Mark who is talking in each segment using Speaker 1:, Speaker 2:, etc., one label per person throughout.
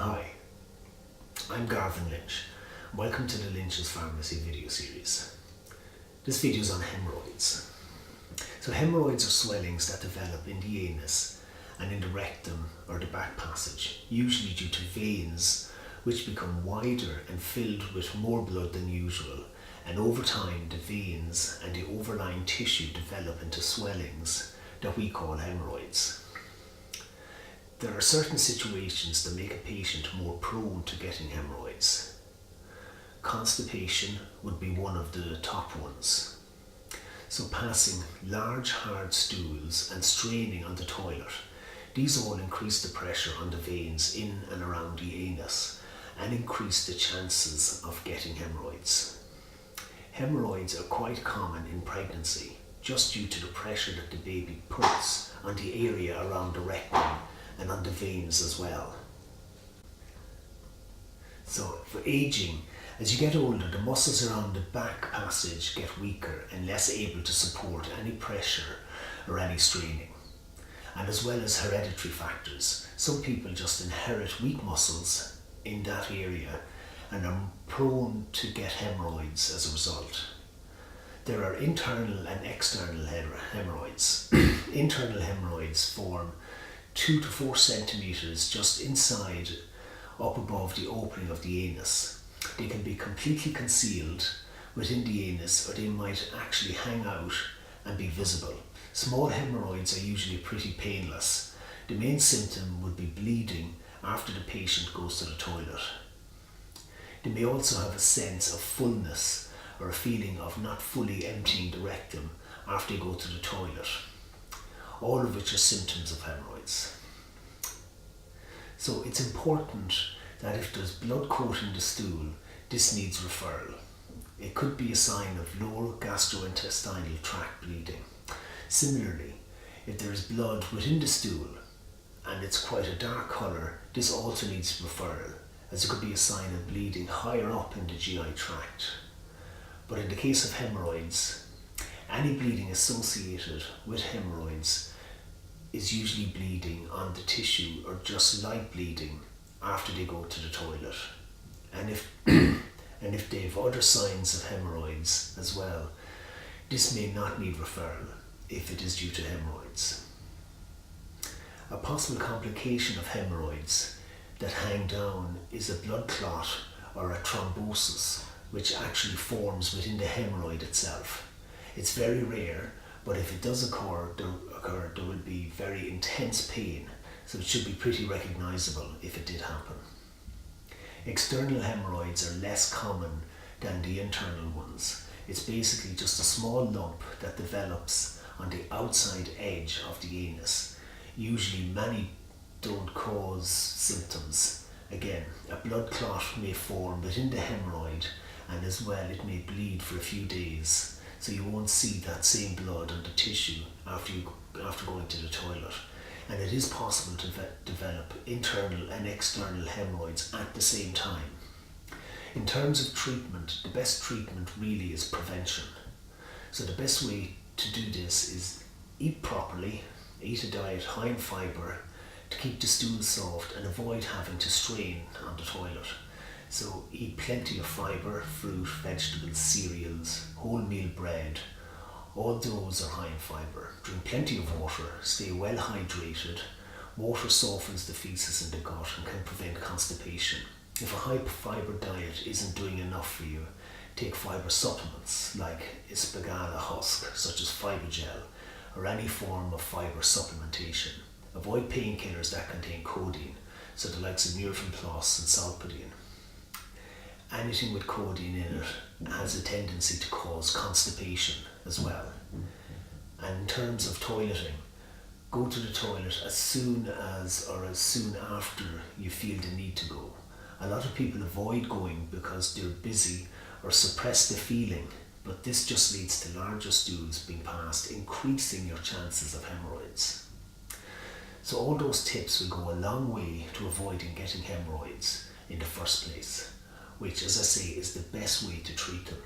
Speaker 1: Hi, I'm Garvin Lynch. Welcome to the Lynch's Pharmacy video series. This video is on hemorrhoids. So hemorrhoids are swellings that develop in the anus and in the rectum or the back passage, usually due to veins which become wider and filled with more blood than usual, and over time the veins and the overlying tissue develop into swellings that we call hemorrhoids. There are certain situations that make a patient more prone to getting hemorrhoids. Constipation would be one of the top ones. So passing large hard stools and straining on the toilet, these all increase the pressure on the veins in and around the anus and increase the chances of getting hemorrhoids. Hemorrhoids are quite common in pregnancy just due to the pressure that the baby puts on the area around the rectum and on the veins as well. So for aging, as you get older, the muscles around the back passage get weaker and less able to support any pressure or any straining. And as well as hereditary factors, some people just inherit weak muscles in that area and are prone to get hemorrhoids as a result. There are internal and external hemorrhoids. Internal hemorrhoids form 2 to 4 centimeters just inside, up above the opening of the anus. They can be completely concealed within the anus, or they might actually hang out and be visible. Small hemorrhoids are usually pretty painless. The main symptom would be bleeding after the patient goes to the toilet. They may also have a sense of fullness or a feeling of not fully emptying the rectum after they go to the toilet, all of which are symptoms of hemorrhoids. So it's important that if there's blood coating the stool, this needs referral. It could be a sign of lower gastrointestinal tract bleeding. Similarly, if there is blood within the stool and it's quite a dark colour, this also needs referral, as it could be a sign of bleeding higher up in the GI tract. But in the case of hemorrhoids, any bleeding associated with hemorrhoids is usually bleeding on the tissue or just light bleeding after they go to the toilet. And if they have other signs of hemorrhoids as well, this may not need referral if it is due to hemorrhoids. A possible complication of hemorrhoids that hang down is a blood clot or a thrombosis, which actually forms within the hemorrhoid itself. It's very rare, but if it does occur, there will be very intense pain, so it should be pretty recognizable if it did happen. External hemorrhoids are less common than the internal ones. It's basically just a small lump that develops on the outside edge of the anus. Usually many don't cause symptoms. Again, a blood clot may form within the hemorrhoid, and as well it may bleed for a few days, so you won't see that same blood on the tissue after going to the toilet. And it is possible to develop internal and external hemorrhoids at the same time. In terms of treatment, the best treatment really is prevention. So the best way to do this is eat properly, eat a diet high in fibre to keep the stool soft and avoid having to strain on the toilet. So eat plenty of fibre, fruit, vegetables, cereals, wholemeal bread. All those are high in fibre. Drink plenty of water, stay well hydrated. Water softens the feces in the gut and can prevent constipation. If a high fibre diet isn't doing enough for you, take fibre supplements like Ispagala husk, such as Fibrogel, or any form of fibre supplementation. Avoid painkillers that contain codeine, so the likes of Nurofen Plus and Solpadeine. Anything with codeine in it has a tendency to cause constipation as well. And in terms of toileting, go to the toilet as soon as or as soon after you feel the need to go. A lot of people avoid going because they're busy or suppress the feeling, but this just leads to larger stools being passed, increasing your chances of hemorrhoids. So all those tips will go a long way to avoiding getting hemorrhoids in the first place, which, as I say, is the best way to treat them.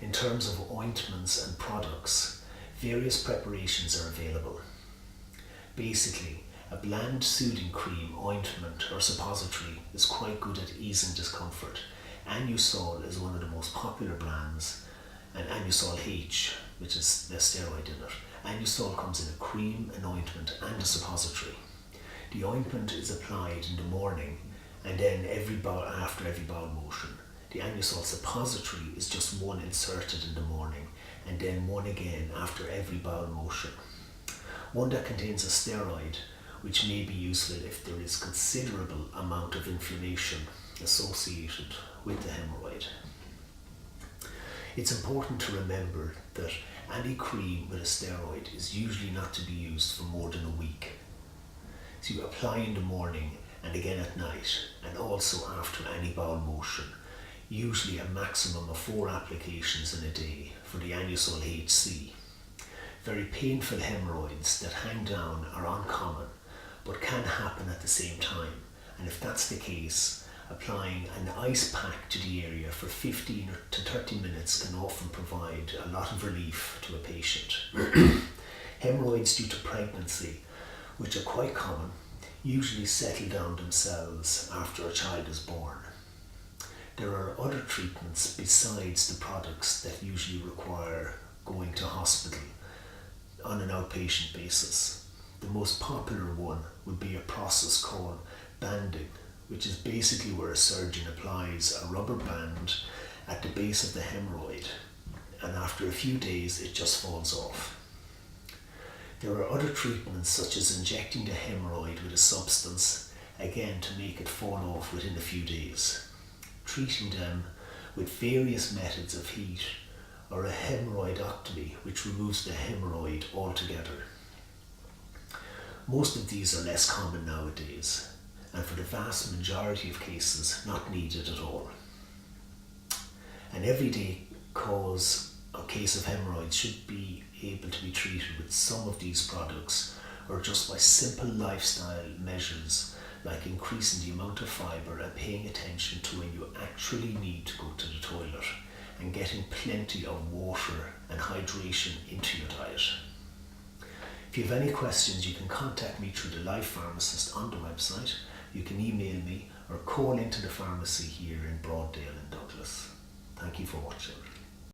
Speaker 1: In terms of ointments and products, various preparations are available. Basically, A bland soothing cream, ointment or suppository is quite good at easing discomfort. Anusol is one of the most popular brands, and Anusol H, which is the steroid in it. Anusol comes in a cream, an ointment and a suppository. The ointment is applied in the morning and then after every bowel motion. The Anusol suppository is just one inserted in the morning and then one again after every bowel motion. One that contains a steroid, which may be useful if there is considerable amount of inflammation associated with the hemorrhoid. It's important to remember that any cream with a steroid is usually not to be used for more than a week. So you apply in the morning and again at night, and also after any bowel motion, usually a maximum of 4 applications in a day for the Anusol HC. Very painful hemorrhoids that hang down are uncommon, but can happen at the same time, and if that's the case, applying an ice pack to the area for 15 to 30 minutes can often provide a lot of relief to a patient. Hemorrhoids due to pregnancy, which are quite common, usually settle down themselves after a child is born. There are other treatments besides the products that usually require going to hospital on an outpatient basis. The most popular one would be a process called banding, which is basically where a surgeon applies a rubber band at the base of the hemorrhoid, and after a few days it just falls off. There are other treatments such as injecting the hemorrhoid with a substance, again to make it fall off within a few days. Treating them with various methods of heat, or a hemorrhoidectomy, which removes the hemorrhoid altogether. Most of these are less common nowadays, and for the vast majority of cases not needed at all. An everyday case of hemorrhoids should be able to be treated with some of these products, or just by simple lifestyle measures like increasing the amount of fibre and paying attention to when you actually need to go to the toilet, and getting plenty of water and hydration into your diet. If you have any questions, you can contact me through the Life Pharmacist on the website. You can email me or call into the pharmacy here in Broaddale in Douglas. Thank you for watching.